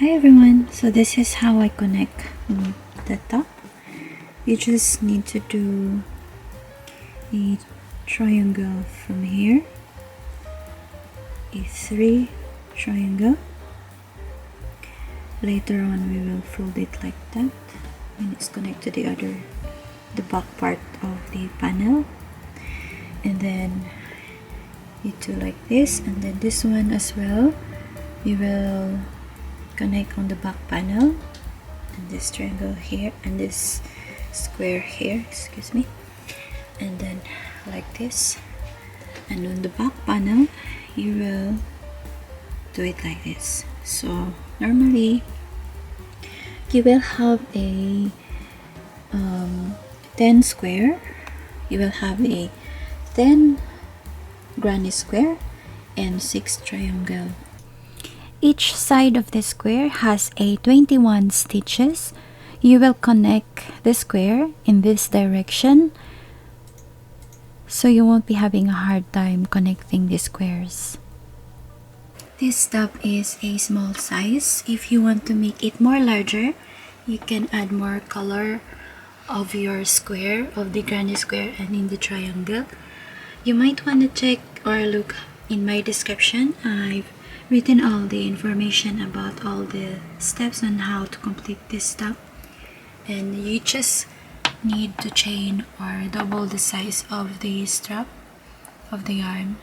Hi everyone, so this is how I connect the top. You just need to do a triangle from here, a 3 triangle. Later on we will fold it like that and it's connected to the back part of the panel, and then you do like this, and then this one as well you will connect on the back panel, and this triangle here and this square here, excuse me, and then like this, and on the back panel you will do it like this. So normally you will have a 10 square, you will have a 10 granny square and 6 triangle. Each side of the square has a 21 stitches. You will connect the square in this direction, so you won't be having a hard time connecting the squares. This top is a small size. If you want to make it more larger, you can add more color of your square, of the granny square and in the triangle. You might want to check or look in my description. I've written all the information about all the steps on how to complete this top, and you just need to chain or double the size of the strap of the yarn